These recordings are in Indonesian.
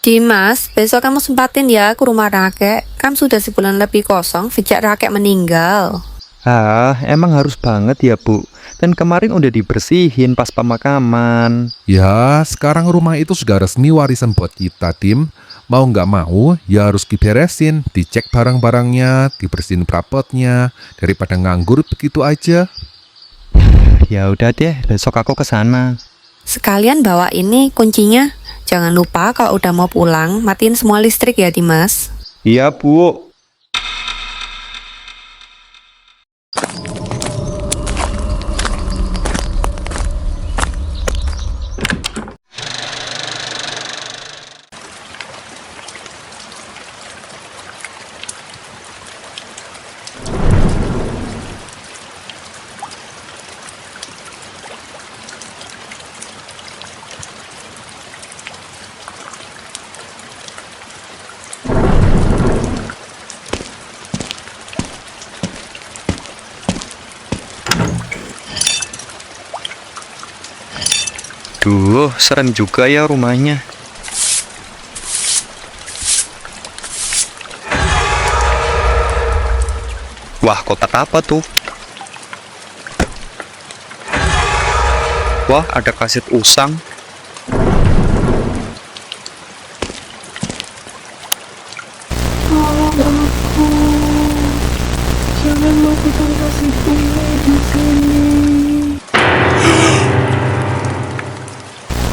Dimas, besok kamu sempatin ya ke rumah Rakek. Kan sudah sebulan lebih kosong sejak Rakek meninggal. Emang harus banget ya, Bu? Kan kemarin udah dibersihin pas pemakaman. Ya, sekarang rumah itu sudah resmi warisan buat kita, Tim. Mau nggak mau, ya harus diberesin, dicek barang-barangnya, dibersihin perabotnya, daripada nganggur begitu aja. Ya udah deh, besok aku ke sana. Sekalian bawa ini kuncinya. Jangan lupa kalau udah mau pulang, matiin semua listrik ya Dimas. Iya, Bu. Duh, serem juga ya rumahnya. Wah, kotak apa tuh? Wah, ada kaset usang. Jangan matikan kasih ini di sini.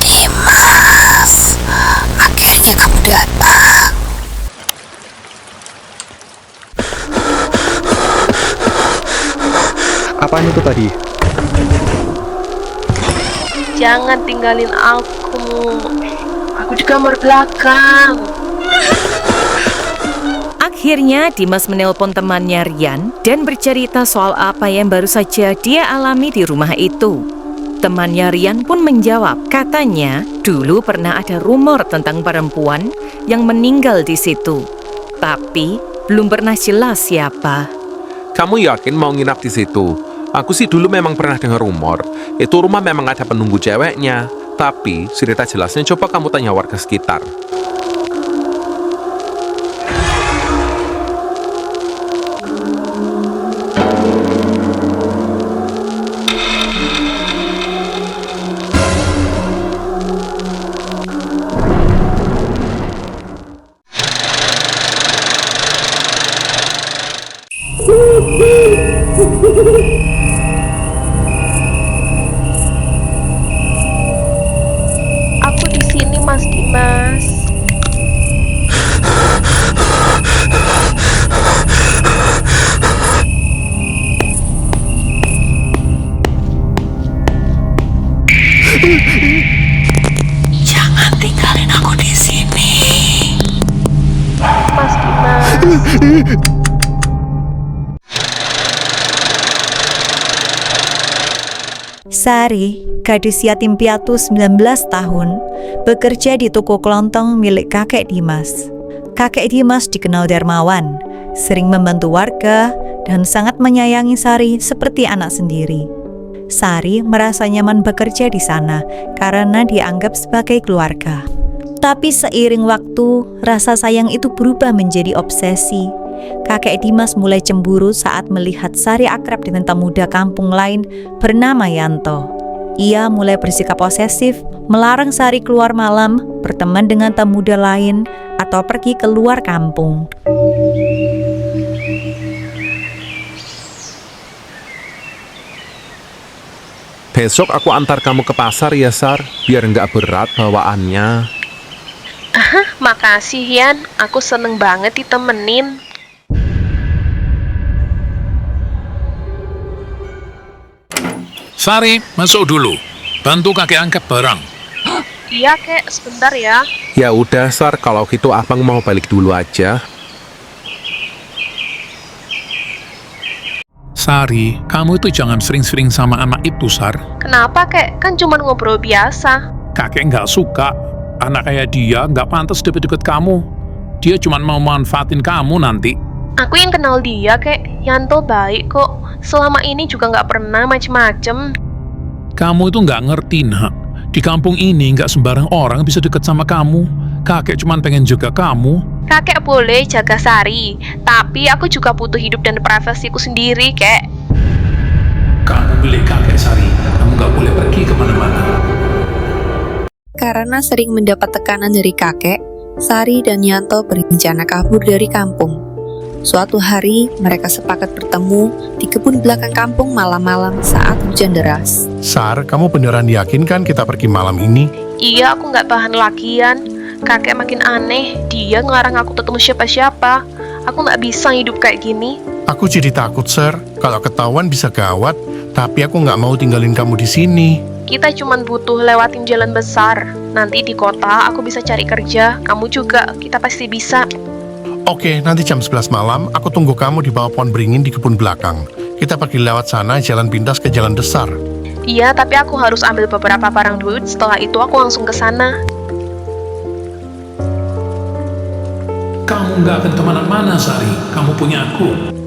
Dimas, akhirnya kamu datang. Apaan itu tadi? Jangan tinggalin aku. Aku di kamar belakang. Akhirnya Dimas menelpon temannya Rian dan bercerita soal apa yang baru saja dia alami di rumah itu. Temannya Rian pun menjawab, katanya dulu pernah ada rumor tentang perempuan yang meninggal di situ. Tapi belum pernah jelas siapa. Kamu yakin mau nginap di situ? Aku sih dulu memang pernah dengar rumor. Itu rumah memang ada penunggu ceweknya. Tapi cerita jelasnya coba kamu tanya warga sekitar. Aku di sini, Mas Dimas. Jangan tinggalin aku di sini. Mas Dimas. Sari, gadis yatim piatu 19 tahun, bekerja di toko kelontong milik kakek Dimas. Kakek Dimas dikenal dermawan, sering membantu warga, dan sangat menyayangi Sari seperti anak sendiri. Sari merasa nyaman bekerja di sana karena dianggap sebagai keluarga. Tapi seiring waktu, rasa sayang itu berubah menjadi obsesi. Kakek Dimas mulai cemburu saat melihat Sari akrab dengan pemuda kampung lain bernama Yanto. Ia mulai bersikap posesif, melarang Sari keluar malam, berteman dengan pemuda lain, atau pergi keluar kampung. Besok aku antar kamu ke pasar ya, Sar. Biar nggak berat bawaannya. Makasih, Yan. Aku seneng banget ditemenin. Sari, masuk dulu. Bantu kakek angkat barang. Iya, Kek. Sebentar ya. Ya udah, Sar. Kalau gitu abang mau balik dulu aja. Sari, kamu itu jangan sering-sering sama anak itu, Sar. Kenapa, Kek? Kan cuma ngobrol biasa. Kakek nggak suka. Anak kayak dia nggak pantas deket-deket kamu. Dia cuma mau manfaatin kamu nanti. Aku yang kenal dia, Kek. Yanto baik kok. Selama ini juga nggak pernah macem-macem. Kamu itu nggak ngerti, nak. Di kampung ini nggak sembarang orang bisa deket sama kamu. Kakek cuma pengen jaga kamu. Kakek boleh jaga Sari, tapi aku juga butuh hidup dan privasiku sendiri, kek. Kamu beli kakek Sari, kamu nggak boleh pergi kemana-mana. Karena sering mendapat tekanan dari kakek, Sari dan Yanto berencana kabur dari kampung. Suatu hari, mereka sepakat bertemu di kebun belakang kampung malam-malam saat hujan deras. Sar, kamu beneran yakin kan kita pergi malam ini? Iya, aku nggak tahan lagian. Kakek makin aneh, dia ngelarang aku ketemu siapa-siapa. Aku nggak bisa hidup kayak gini. Aku jadi takut, Sir. Kalau ketahuan bisa gawat, tapi aku nggak mau tinggalin kamu di sini. Kita cuma butuh lewatin jalan besar. Nanti di kota aku bisa cari kerja, kamu juga, kita pasti bisa. Oke, nanti jam 11 malam, aku tunggu kamu di bawah pohon beringin di kebun belakang. Kita pergi lewat sana, jalan pintas ke jalan besar. Iya, tapi aku harus ambil beberapa barang dulu, setelah itu aku langsung ke sana. Kamu nggak akan kemana-mana, Sari. Kamu punya aku.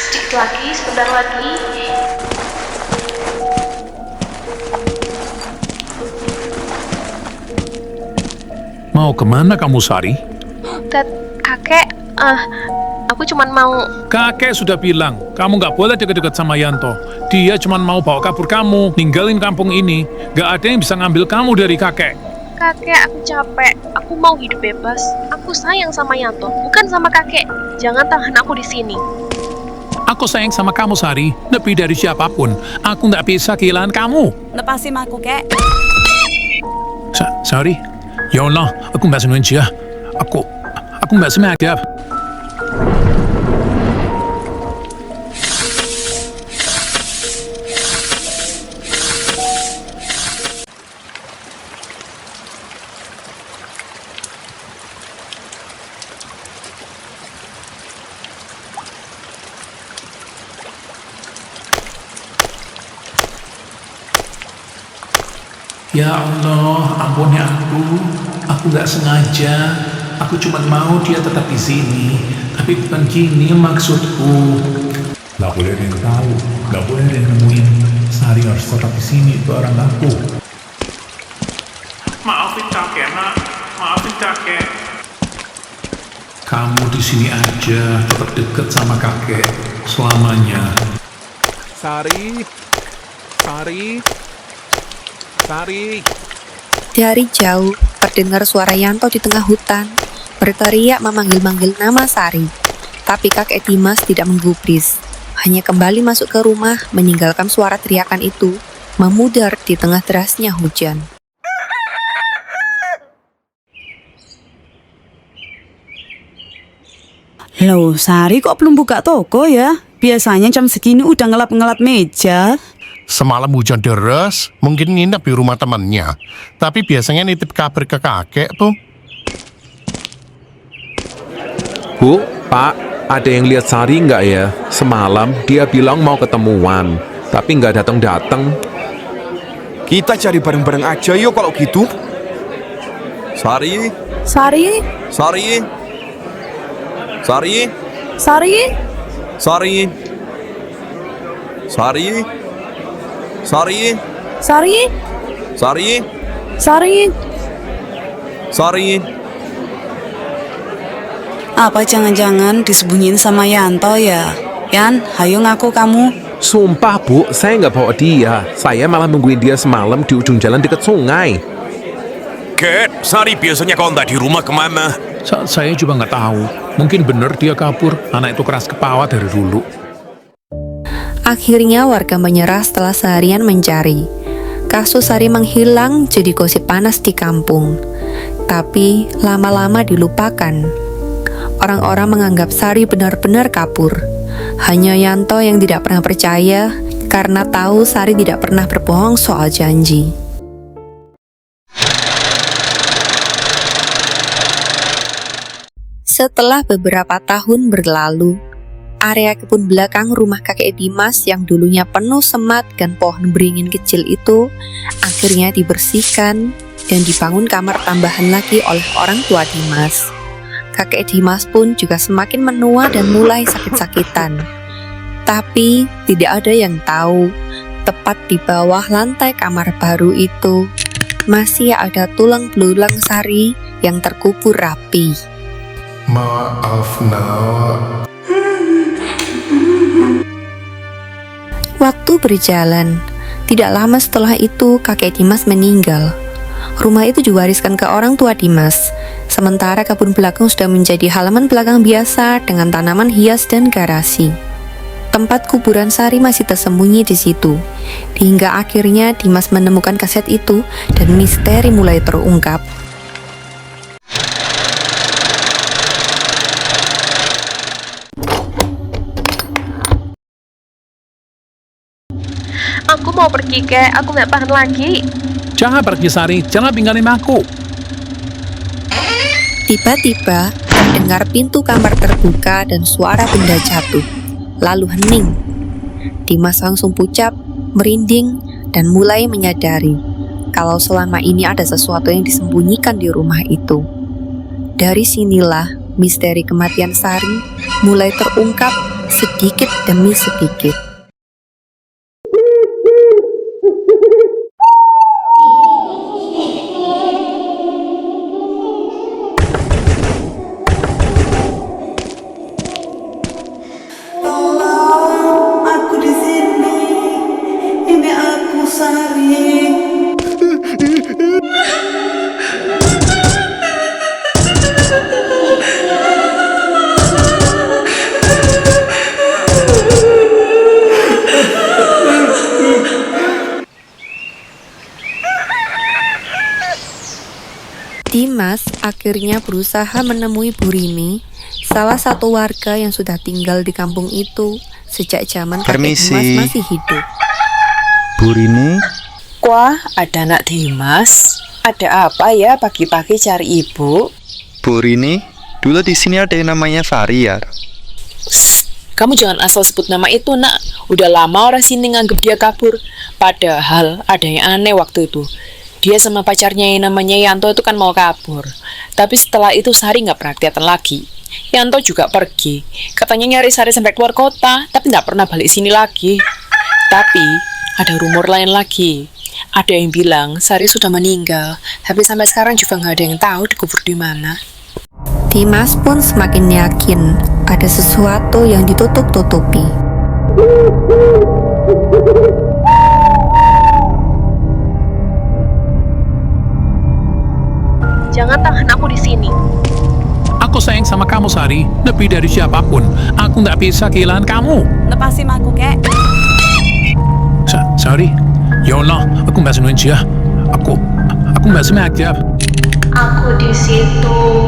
Sedikit lagi, sebentar lagi. Mau kemana kamu, Sari? Kakek, aku cuma mau... Kakek sudah bilang, kamu nggak boleh deket-deket sama Yanto. Dia cuma mau bawa kabur kamu, ninggalin kampung ini. Nggak ada yang bisa ngambil kamu dari kakek. Kakek, aku capek. Aku mau hidup bebas. Aku sayang sama Yanto, bukan sama kakek. Jangan tahan aku di sini. Aku sayang sama kamu, Sari. Lebih dari siapapun. Aku nggak bisa kehilangan kamu. Lepasin aku, kek. Sari, ya Allah, aku nggak seneng dia. Aku nggak semangat. Ya Allah, ampuni aku nggak sengaja. Aku cuma mau dia tetap di sini, tapi bukan gini maksudku. Nggak boleh ada yang tahu, nggak boleh ada yang nemuin. Sari harus tetap di sini, itu orang aku. Maafin kakek, nak. Maafin kakek. Kamu di sini aja, tetap deket sama kakek selamanya. Sari. Dari jauh, terdengar suara Yanto di tengah hutan, berteriak memanggil-manggil nama Sari. Tapi kakek Dimas tidak menggubris, hanya kembali masuk ke rumah meninggalkan suara teriakan itu, memudar di tengah derasnya hujan. Loh, Sari kok belum buka toko ya? Biasanya jam segini udah ngelap-ngelap meja. Semalam hujan deras, mungkin nginep di rumah temannya. Tapi biasanya nitip kabar ke kakek, Bu. Bu, Pak, ada yang lihat Sari nggak ya? Semalam dia bilang mau ketemuan, tapi nggak datang-datang. Kita cari bareng-bareng aja yuk kalau gitu. Sari. Sari? Sari. Sari. Sari? Sari. Sari. Sari. Sari? Sari. Sari? Sari. Apa jangan-jangan disembunyiin sama Yanto ya? Yan, hayo ngaku kamu. Sumpah, Bu, saya nggak bawa dia. Saya malah nungguin dia semalam di ujung jalan dekat sungai. Ket, Sari biasanya kalau nggak di rumah kemana? Saya juga nggak tahu. Mungkin bener dia kabur. Anak itu keras kepala dari dulu. Akhirnya warga menyerah setelah seharian mencari. Kasus Sari menghilang jadi gosip panas di kampung. Tapi lama-lama dilupakan. Orang-orang menganggap Sari benar-benar kabur. Hanya Yanto yang tidak pernah percaya karena tahu Sari tidak pernah berbohong soal janji. Setelah beberapa tahun berlalu, Area kebun belakang rumah kakek Dimas yang dulunya penuh semat dan pohon beringin kecil itu akhirnya dibersihkan dan dibangun kamar tambahan lagi oleh orang tua Dimas. Kakek Dimas pun juga semakin menua dan mulai sakit-sakitan. Tapi tidak ada yang tahu, tepat di bawah lantai kamar baru itu masih ada tulang belulang Sari yang terkubur rapi. Maaf, Nak. Waktu berjalan, tidak lama setelah itu kakek Dimas meninggal. Rumah itu diwariskan ke orang tua Dimas, sementara kebun belakang sudah menjadi halaman belakang biasa dengan tanaman hias dan garasi. Tempat kuburan Sari masih tersembunyi di situ, hingga akhirnya Dimas menemukan kaset itu dan misteri mulai terungkap. Aku mau pergi, kek. Aku nggak tahan lagi. Jangan pergi, Sari. Jangan tinggalin aku. Tiba-tiba terdengar pintu kamar terbuka dan suara benda jatuh, lalu hening. Dimas langsung pucat, merinding, dan mulai menyadari kalau selama ini ada sesuatu yang disembunyikan di rumah itu. Dari sinilah misteri kematian Sari mulai terungkap sedikit demi sedikit. Aku di sini. Ini aku, Sari. Dimas akhirnya berusaha menemui Bu Rini, salah satu warga yang sudah tinggal di kampung itu sejak zaman kakek Permisi. Dimas masih hidup. Bu Rini, Wah, ada anak Dimas. Ada apa ya pagi-pagi cari ibu? Bu Rini, dulu di sini ada yang namanya Sari ya. Kamu jangan asal sebut nama itu, nak. Udah lama orang sini nganggep dia kabur. Padahal ada yang aneh waktu itu. Dia sama pacarnya yang namanya Yanto itu kan mau kabur. Tapi setelah itu Sari nggak pernah kelihatan lagi. Yanto juga pergi. Katanya nyari Sari sampai keluar kota, tapi nggak pernah balik sini lagi. Tapi ada rumor lain lagi. Ada yang bilang Sari sudah meninggal, tapi sampai sekarang juga nggak ada yang tahu dikubur di mana. Dimas pun semakin yakin ada sesuatu yang ditutup-tutupi. Jangan tahan aku di sini. Aku sayang sama kamu, Sari. Lebih dari siapapun. Aku nggak bisa kehilangan kamu. Lepasin aku, kek. Sari, ya Allah, aku nggak sengaja. Aku nggak sengaja. Aku di situ.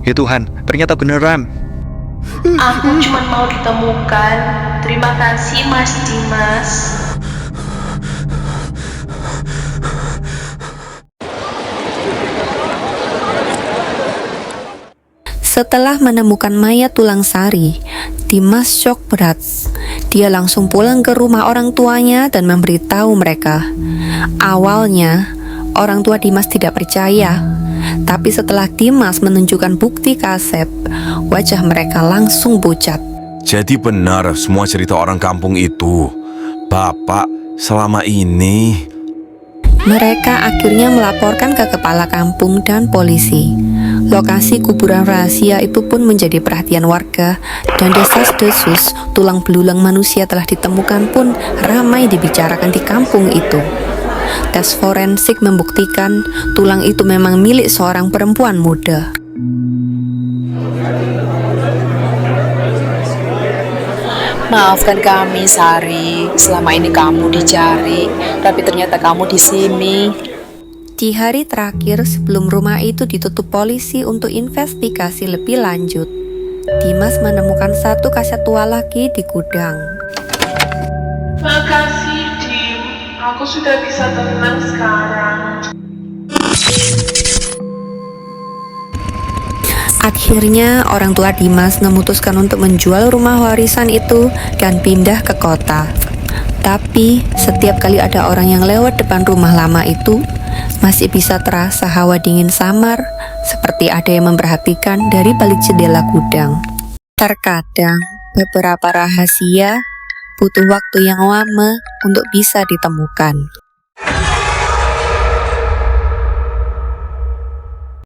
Ya Tuhan, ternyata beneran. Aku cuma mau ditemukan. Terima kasih, Mas Dimas. Setelah menemukan mayat tulang Sari, Dimas syok berat. Dia langsung pulang ke rumah orang tuanya dan memberitahu mereka. Awalnya, orang tua Dimas tidak percaya. Tapi setelah Dimas menunjukkan bukti kaset, wajah mereka langsung pucat. Jadi benar semua cerita orang kampung itu. Bapak selama ini... Mereka akhirnya melaporkan ke kepala kampung dan polisi. Lokasi kuburan rahasia itu pun menjadi perhatian warga, dan desas-desus tulang belulang manusia telah ditemukan pun ramai dibicarakan di kampung itu. Tes forensik membuktikan tulang itu memang milik seorang perempuan muda. Maafkan kami, Sari. Selama ini kamu dicari, tapi ternyata kamu di sini. Di hari terakhir sebelum rumah itu ditutup polisi untuk investigasi lebih lanjut, Dimas menemukan satu kaset tua lagi di gudang. Makasih, Dim. Aku sudah bisa tenang sekarang. Akhirnya orang tua Dimas memutuskan untuk menjual rumah warisan itu dan pindah ke kota. Tapi setiap kali ada orang yang lewat depan rumah lama itu, masih bisa terasa hawa dingin samar, seperti ada yang memperhatikan dari balik jendela gudang. Terkadang beberapa rahasia butuh waktu yang lama untuk bisa ditemukan.